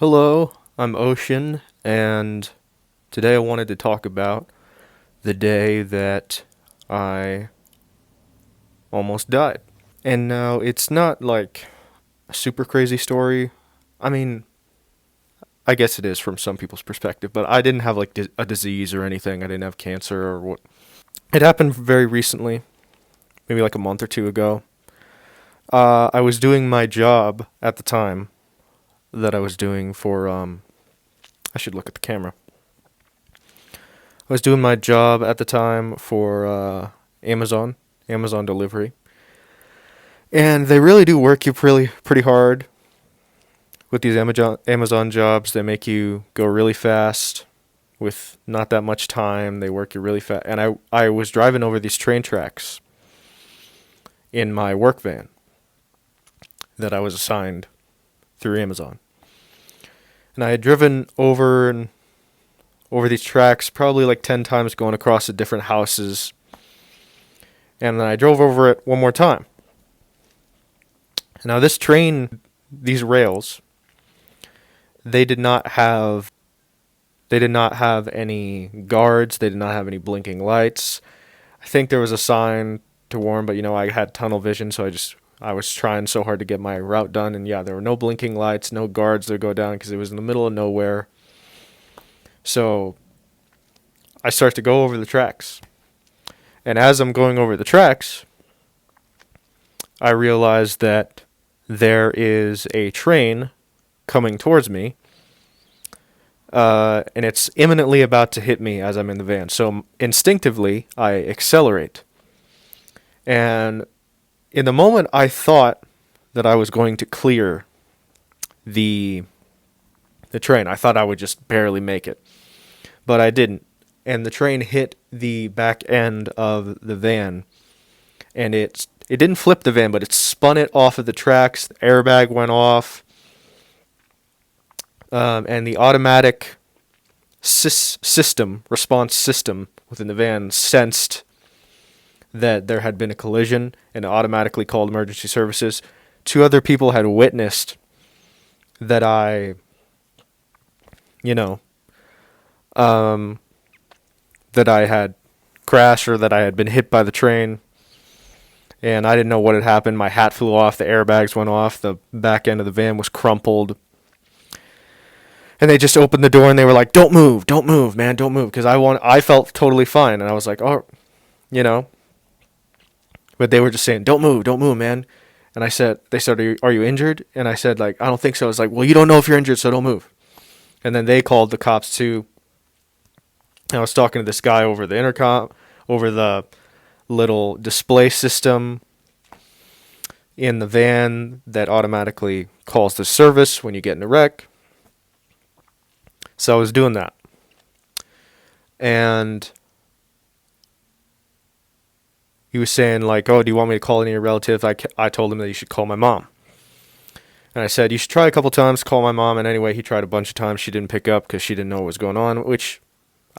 Hello, I'm Ocean, and today I wanted to talk about the day that I almost died. And now it's not like a super crazy story. I mean, I guess it is from some people's perspective, but I didn't have like a disease or anything. I didn't have cancer or what. It happened very recently, maybe like a month or two ago. I was doing my job at the time that I was doing for, I should look at the camera. I was doing my job at the time for Amazon delivery, and they really do work you pretty hard with these Amazon jobs. They make you go really fast with not that much time. They work you really fast, and I was driving over these train tracks in my work van that I was assigned through Amazon, and I had driven over these tracks probably like 10 times, going across the different houses. And then I drove over it one more time. Now this train, these rails, they did not have any guards, they did not have any blinking lights. I think there was a sign to warn, but I had tunnel vision, so I was trying so hard to get my route done, and yeah, there were no blinking lights, no guards that go down because it was in the middle of nowhere. So I start to go over the tracks. And as I'm going over the tracks, I realize that there is a train coming towards me, and it's imminently about to hit me as I'm in the van. So instinctively, I accelerate. And in the moment, I thought that I was going to clear the train. I thought I would just barely make it, but I didn't. And the train hit the back end of the van, and it didn't flip the van, but it spun it off of the tracks. The airbag went off, and the automatic response system within the van sensed that there had been a collision and automatically called emergency services. Two other people had witnessed that that I had crashed or that I had been hit by the train, and I didn't know what had happened. My hat flew off, the airbags went off, the back end of the van was crumpled, and they just opened the door and they were like, don't move, man, don't move," because I felt totally fine, and I was like, oh, but they were just saying, don't move, man. And they said, are you injured? And I said, like, I don't think so. It's like, well, you don't know if you're injured, so don't move. And then they called the cops too. I was talking to this guy over the intercom, over the little display system in the van that automatically calls the service when you get in a wreck. So I was doing that. And he was saying, like, oh, do you want me to call any of your relatives? I told him that you should call my mom. And I said, you should try a couple times, call my mom. And anyway, he tried a bunch of times. She didn't pick up because she didn't know what was going on, which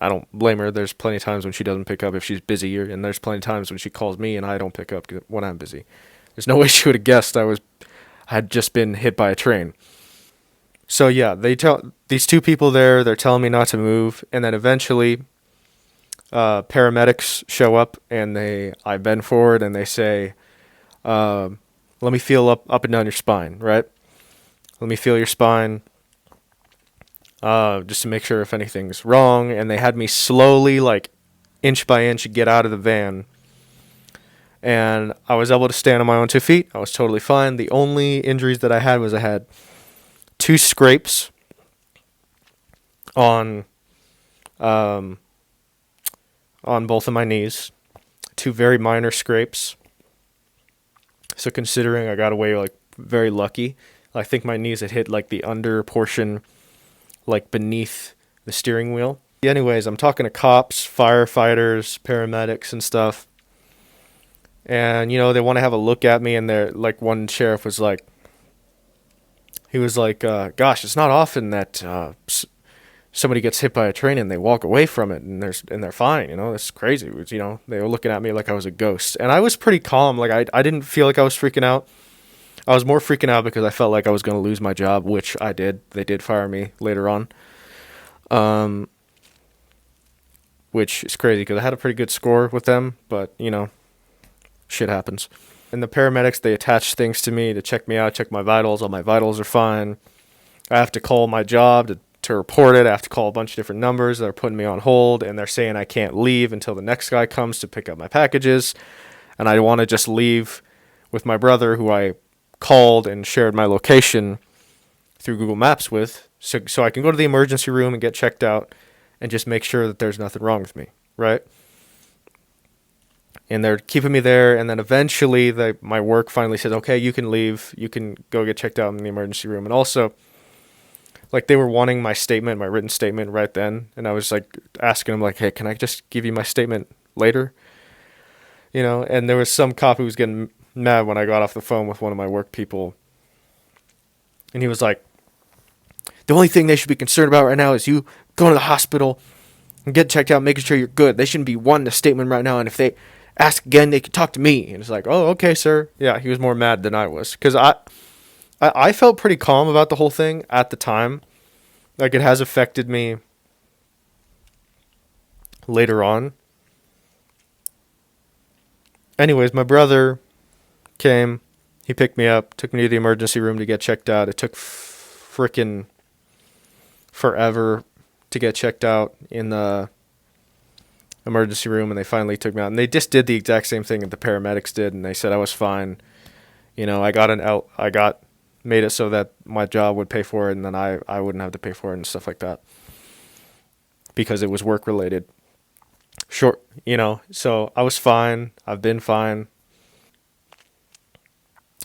I don't blame her. There's plenty of times when she doesn't pick up if she's busy, and there's plenty of times when she calls me and I don't pick up when I'm busy. There's no way she would have guessed I had just been hit by a train. So yeah, they tell these two people there, they're telling me not to move, and then eventually paramedics show up, and I bend forward and they say, let me feel up and down your spine, right? Let me feel your spine. Just to make sure if anything's wrong. And they had me slowly, like inch by inch, get out of the van. And I was able to stand on my own 2 feet. I was totally fine. The only injuries that I had was I had 2 scrapes on both of my knees. 2 very minor scrapes. So considering I got away like very lucky, I think my knees had hit like the under portion, like beneath the steering wheel. Anyways, I'm talking to cops, firefighters, paramedics and stuff. And, they want to have a look at me, and they're like, one sheriff was like, gosh, it's not often that somebody gets hit by a train and they walk away from it and they're fine, that's crazy. They were looking at me like I was a ghost. And I was pretty calm. Like I didn't feel like I was freaking out. I was more freaking out because I felt like I was going to lose my job, which I did. They did fire me later on. Um, which is crazy because I had a pretty good score with them, but shit happens. And the paramedics, they attach things to me to check me out, check my vitals. All my vitals are fine. I have to call my job to report it. I have to call a bunch of different numbers that are putting me on hold, and they're saying I can't leave until the next guy comes to pick up my packages. And I want to just leave with my brother, who I called and shared my location through Google Maps with, so I can go to the emergency room and get checked out and just make sure that there's nothing wrong with me, right? And they're keeping me there, and then eventually my work finally says, okay, you can leave. You can go get checked out in the emergency room. And also, like, they were wanting my statement, my written statement right then, and I was like asking them, like, hey, can I just give you my statement later? And there was some cop who was getting mad when I got off the phone with one of my work people, and he was like, the only thing they should be concerned about right now is you going to the hospital and get checked out, making sure you're good. They shouldn't be wanting a statement right now, and if they ask again, they can talk to me. And it's like, oh, okay, sir. Yeah, he was more mad than I was, because I felt pretty calm about the whole thing at the time. Like, it has affected me later on. Anyways, my brother came. He picked me up, took me to the emergency room to get checked out. It took freaking forever to get checked out in the emergency room, and they finally took me out. And they just did the exact same thing that the paramedics did, and they said I was fine. I got made it so that my job would pay for it, and then I wouldn't have to pay for it and stuff like that, because it was work related. Sure, so I was fine. I've been fine.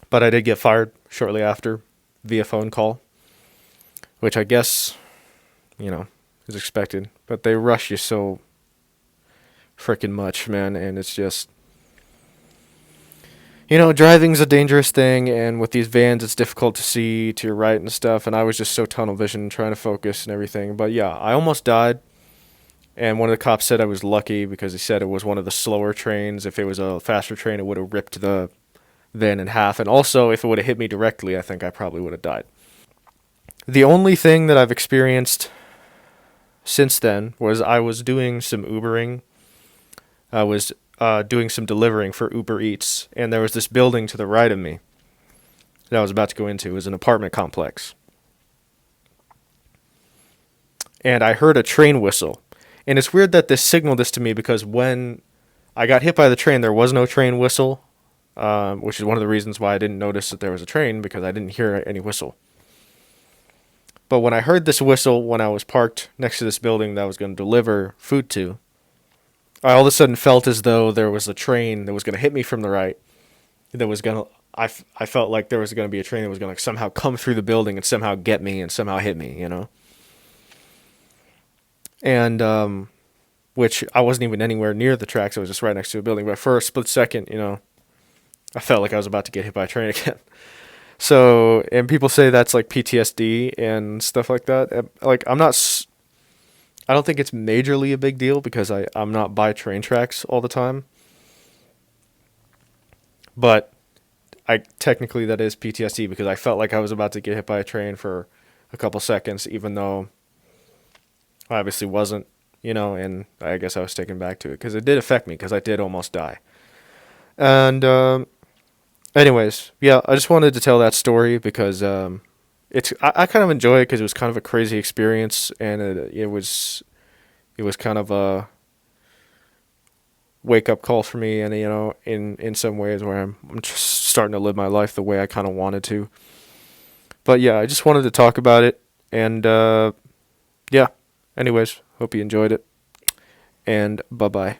But I did get fired shortly after via phone call, which I guess, is expected. But they rush you so freaking much, man, and it's just, driving's a dangerous thing, and with these vans, it's difficult to see to your right and stuff, and I was just so tunnel vision trying to focus and everything. But yeah, I almost died, and one of the cops said I was lucky because he said it was one of the slower trains. If it was a faster train, it would have ripped the van in half, and also if it would have hit me directly, I think I probably would have died. The only thing that I've experienced since then was I was doing some Ubering. I was doing some delivering for Uber Eats, and there was this building to the right of me that I was about to go into. It was an apartment complex. And I heard a train whistle. And it's weird that this signaled this to me, because when I got hit by the train, there was no train whistle, which is one of the reasons why I didn't notice that there was a train, because I didn't hear any whistle. But when I heard this whistle when I was parked next to this building that I was going to deliver food to, I all of a sudden felt as though there was a train that was going to hit me from the right. I felt like there was going to be a train that was going to somehow come through the building and somehow get me and somehow hit me, And, which I wasn't even anywhere near the tracks. I was just right next to a building. But for a split second, I felt like I was about to get hit by a train again. So, and people say that's like PTSD and stuff like that. Like, I don't think it's majorly a big deal, because I'm not by train tracks all the time. But technically that is PTSD, because I felt like I was about to get hit by a train for a couple seconds, even though I obviously wasn't, and I guess I was taken back to it, because it did affect me, because I did almost die. And anyways, yeah, I just wanted to tell that story because I kind of enjoy it, because it was kind of a crazy experience, and it was kind of a wake up call for me, and in some ways where I'm just starting to live my life the way I kind of wanted to. But yeah, I just wanted to talk about it, and yeah. Anyways, hope you enjoyed it, and bye bye.